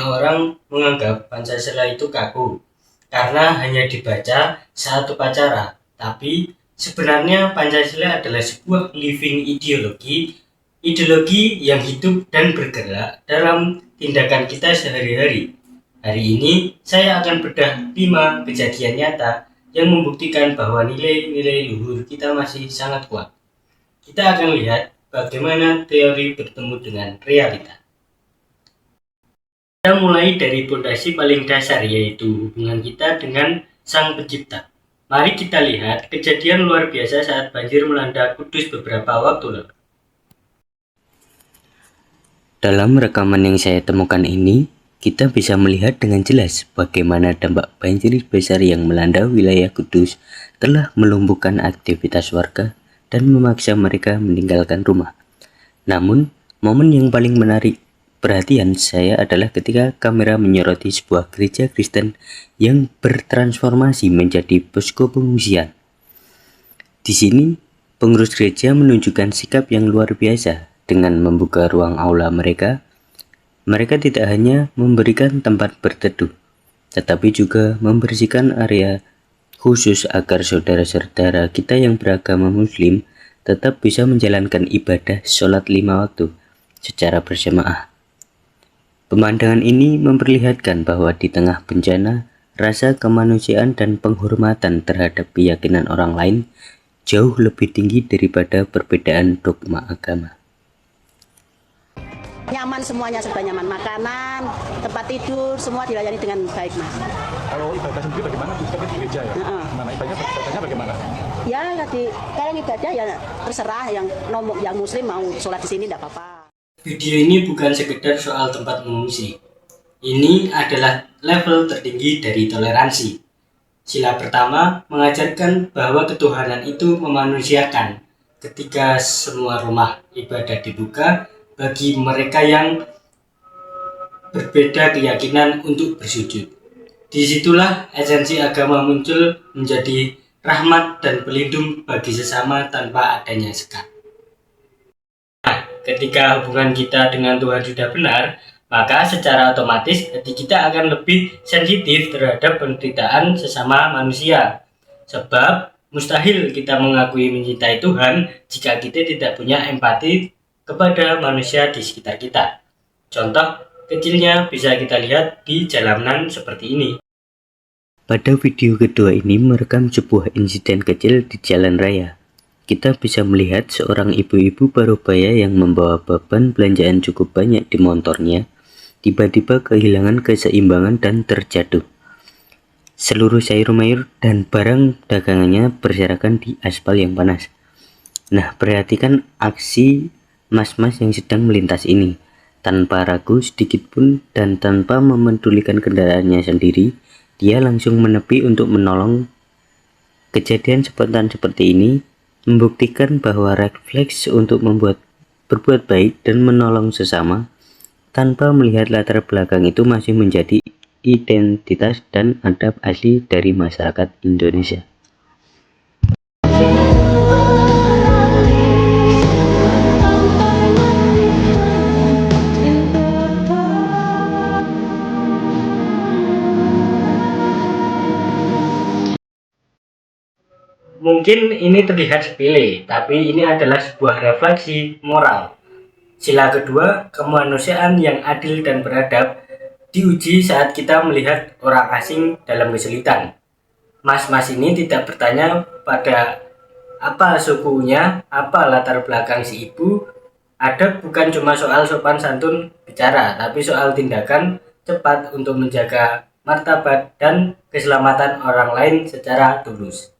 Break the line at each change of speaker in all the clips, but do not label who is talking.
banyak orang menganggap Pancasila itu kaku karena hanya dibaca saat upacara. Tapi sebenarnya Pancasila adalah sebuah living ideologi yang hidup dan bergerak dalam tindakan kita sehari-hari. Hari ini saya akan bedah 5 kejadian nyata yang membuktikan bahwa nilai-nilai luhur kita masih sangat kuat. Kita akan lihat bagaimana teori bertemu dengan realita. Kita mulai dari pondasi paling dasar, yaitu hubungan kita dengan Sang Pencipta. Mari kita lihat kejadian luar biasa saat banjir melanda Kudus beberapa waktu lalu.
Dalam rekaman yang saya temukan ini, kita bisa melihat dengan jelas bagaimana dampak banjir besar yang melanda wilayah Kudus telah melumpuhkan aktivitas warga dan memaksa mereka meninggalkan rumah. Namun, momen yang paling menarik perhatian saya adalah ketika kamera menyoroti sebuah gereja Kristen yang bertransformasi menjadi posko pengungsian. Di sini, pengurus gereja menunjukkan sikap yang luar biasa dengan membuka ruang aula mereka. Mereka tidak hanya memberikan tempat berteduh, tetapi juga membersihkan area khusus agar saudara-saudara kita yang beragama Muslim tetap bisa menjalankan ibadah sholat 5 waktu secara berjamaah. Pemandangan ini memperlihatkan bahwa di tengah bencana, rasa kemanusiaan dan penghormatan terhadap keyakinan orang lain jauh lebih tinggi daripada perbedaan dogma agama.
Nyaman, semuanya serba nyaman, makanan, tempat tidur, semua dilayani dengan baik, Mas.
Kalau ibadah sendiri bagaimana? Di gereja ya? Gimana ibadahnya bagaimana?
Ya, kalau ibadah ya terserah, yang Muslim mau sholat di sini tidak apa-apa.
Video ini bukan sekedar soal tempat mengungsi. Ini adalah level tertinggi dari toleransi. Sila pertama mengajarkan bahwa ketuhanan itu memanusiakan ketika semua rumah ibadah dibuka bagi mereka yang berbeda keyakinan untuk bersujud. Disitulah esensi agama muncul menjadi rahmat dan pelindung bagi sesama tanpa adanya sekat. Ketika hubungan kita dengan Tuhan sudah benar, maka secara otomatis hati kita akan lebih sensitif terhadap penderitaan sesama manusia. Sebab mustahil kita mengakui mencintai Tuhan jika kita tidak punya empati kepada manusia di sekitar kita. Contoh kecilnya bisa kita lihat di jalanan seperti ini.
Pada video kedua ini merekam sebuah insiden kecil di jalan raya. Kita bisa melihat seorang ibu-ibu parubaya yang membawa beban belanjaan cukup banyak di motornya, tiba-tiba kehilangan keseimbangan dan terjatuh. Seluruh sayur mayur dan barang dagangannya berserakan di aspal yang panas. Nah, perhatikan aksi mas-mas yang sedang melintas ini. Tanpa ragu sedikit pun dan tanpa memedulikan kendaraannya sendiri, dia langsung menepi untuk menolong. Kejadian spontan seperti ini membuktikan bahwa refleks untuk berbuat baik dan menolong sesama tanpa melihat latar belakang itu masih menjadi identitas dan adab asli dari masyarakat Indonesia.
Mungkin ini terlihat sepele, tapi ini adalah sebuah refleksi moral. Sila kedua, kemanusiaan yang adil dan beradab diuji saat kita melihat orang asing dalam kesulitan. Mas-mas ini tidak bertanya pada apa sukunya, apa latar belakang si ibu. Adab bukan cuma soal sopan santun bicara, tapi soal tindakan cepat untuk menjaga martabat dan keselamatan orang lain secara tulus.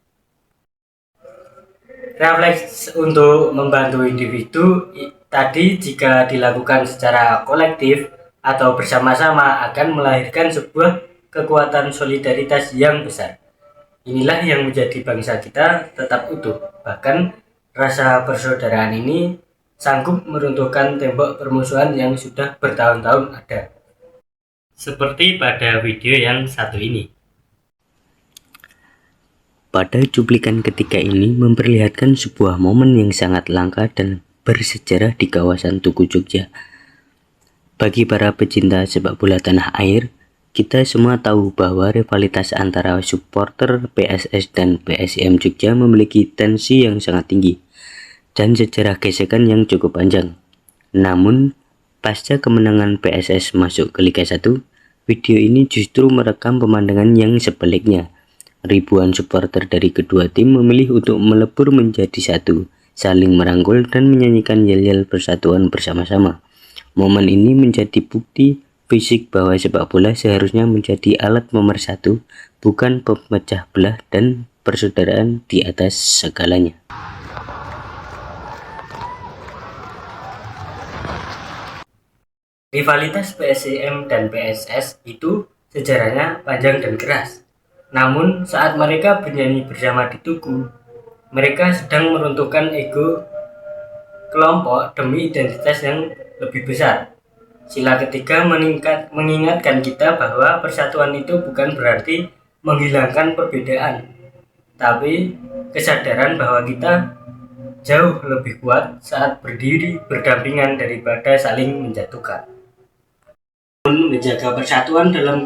Refleks untuk membantu individu tadi jika dilakukan secara kolektif atau bersama-sama akan melahirkan sebuah kekuatan solidaritas yang besar. Inilah yang menjadi bangsa kita tetap utuh. Bahkan rasa persaudaraan ini sanggup meruntuhkan tembok permusuhan yang sudah bertahun-tahun ada. Seperti pada video yang satu ini.
Pada cuplikan ketika ini memperlihatkan sebuah momen yang sangat langka dan bersejarah di kawasan Tugu Jogja. Bagi para pecinta sepak bola tanah air, kita semua tahu bahwa rivalitas antara supporter PSS dan PSM Jogja memiliki tensi yang sangat tinggi dan sejarah gesekan yang cukup panjang. Namun, pasca kemenangan PSS masuk ke Liga 1, video ini justru merekam pemandangan yang sebaliknya. Ribuan supporter dari kedua tim memilih untuk melebur menjadi satu, saling merangkul dan menyanyikan yel-yel persatuan bersama-sama. Momen ini menjadi bukti fisik bahwa sepak bola seharusnya menjadi alat pemersatu, bukan pemecah belah, dan persaudaraan di atas segalanya.
Rivalitas PSIM dan PSS itu sejarahnya panjang dan keras. Namun saat mereka bernyanyi bersama di Tugu, mereka sedang meruntuhkan ego kelompok demi identitas yang lebih besar. Sila ketiga mengingatkan kita bahwa persatuan itu bukan berarti menghilangkan perbedaan, tapi kesadaran bahwa kita jauh lebih kuat saat berdiri berdampingan daripada saling menjatuhkan. Menjaga persatuan dalam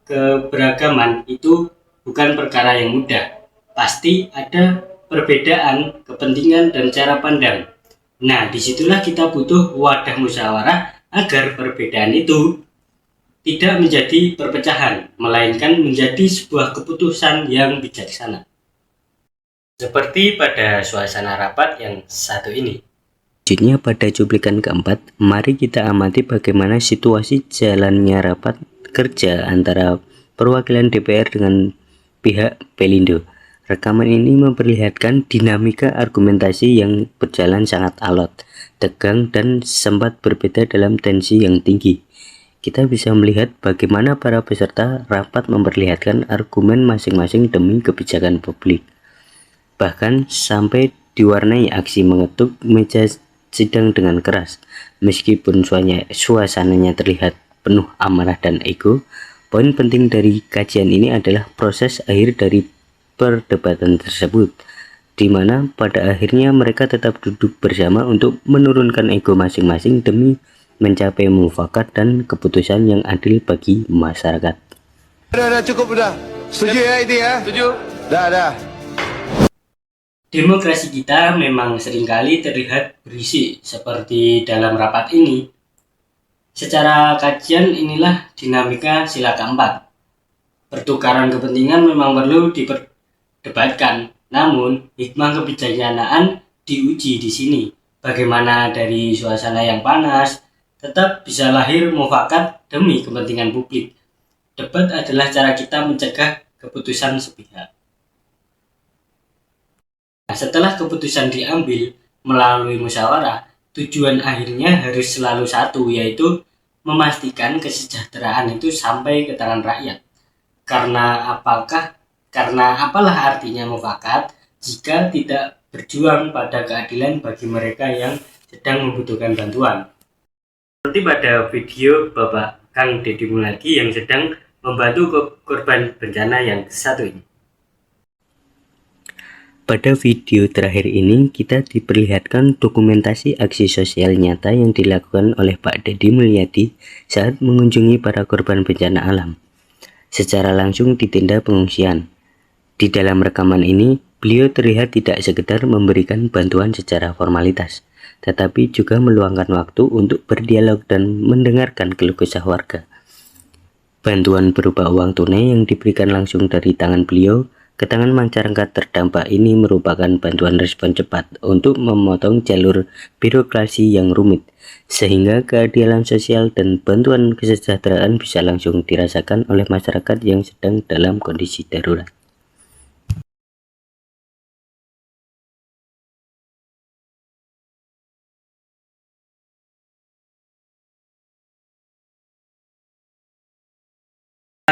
keberagaman itu bukan perkara yang mudah. Pasti ada perbedaan kepentingan dan cara pandang. Nah, disitulah kita butuh wadah musyawarah agar perbedaan itu tidak menjadi perpecahan, melainkan menjadi sebuah keputusan yang bijaksana. Seperti pada suasana rapat yang satu ini.
Selanjutnya pada cuplikan keempat, mari kita amati bagaimana situasi jalannya rapat kerja antara perwakilan DPR dengan pihak Pelindo. Rekaman ini memperlihatkan dinamika argumentasi yang berjalan sangat alot, tegang, dan sempat berbeda dalam tensi yang tinggi. Kita bisa melihat bagaimana para peserta rapat memperlihatkan argumen masing-masing demi kebijakan publik. Bahkan sampai diwarnai aksi mengetuk meja sidang dengan keras. Meskipun suasananya terlihat penuh amarah dan ego, poin penting dari kajian ini adalah proses akhir dari perdebatan tersebut, di mana pada akhirnya mereka tetap duduk bersama untuk menurunkan ego masing-masing demi mencapai mufakat dan keputusan yang adil bagi masyarakat.
Udah cukup udah. Setuju ya ini ya? Setuju. Dah.
Demokrasi kita memang seringkali terlihat berisik seperti dalam rapat ini. Secara kajian inilah dinamika sila keempat. Pertukaran kepentingan memang perlu diperdebatkan, namun hikmah kebijaksanaan diuji di sini. Bagaimana dari suasana yang panas tetap bisa lahir mufakat demi kepentingan publik. Debat adalah cara kita mencegah keputusan sepihak. Nah, setelah keputusan diambil melalui musyawarah, tujuan akhirnya harus selalu satu, yaitu memastikan kesejahteraan itu sampai ke tangan rakyat. Karena apalah artinya mufakat jika tidak berjuang pada keadilan bagi mereka yang sedang membutuhkan bantuan. Seperti pada video Bapak Kang Deddy Muladi yang sedang membantu korban bencana yang satu ini.
Pada video terakhir ini, kita diperlihatkan dokumentasi aksi sosial nyata yang dilakukan oleh Pak Deddy Mulyadi saat mengunjungi para korban bencana alam. Secara langsung di tenda pengungsian. Di dalam rekaman ini, beliau terlihat tidak sekedar memberikan bantuan secara formalitas, tetapi juga meluangkan waktu untuk berdialog dan mendengarkan keluh kesah warga. Bantuan berupa uang tunai yang diberikan langsung dari tangan beliau ke tangan masyarakat terdampak ini merupakan bantuan respon cepat untuk memotong jalur birokrasi yang rumit, sehingga keadilan sosial dan bantuan kesejahteraan bisa langsung dirasakan oleh masyarakat yang sedang dalam kondisi darurat.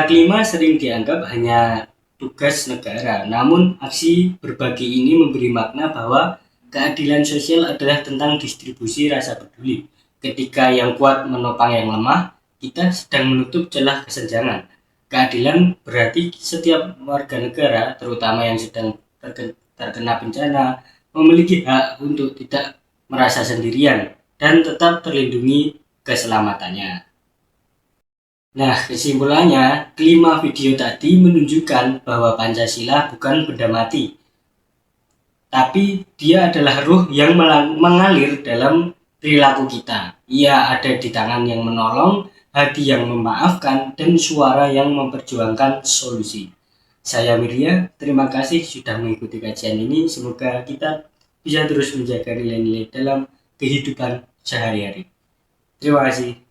Kelima sering dianggap hanya tugas negara, namun aksi berbagi ini memberi makna bahwa keadilan sosial adalah tentang distribusi rasa peduli. Ketika yang kuat menopang yang lemah, kita sedang menutup celah kesenjangan. Keadilan berarti setiap warga negara, terutama yang sedang terkena bencana, memiliki hak untuk tidak merasa sendirian dan tetap terlindungi keselamatannya. Nah, kesimpulannya, kelima video tadi menunjukkan bahwa Pancasila bukan benda mati, tapi dia adalah ruh yang mengalir dalam perilaku kita. Ia ada di tangan yang menolong, hati yang memaafkan, dan suara yang memperjuangkan solusi. Saya Mirya, terima kasih sudah mengikuti kajian ini. Semoga kita bisa terus menjaga nilai-nilai dalam kehidupan sehari-hari. Terima kasih.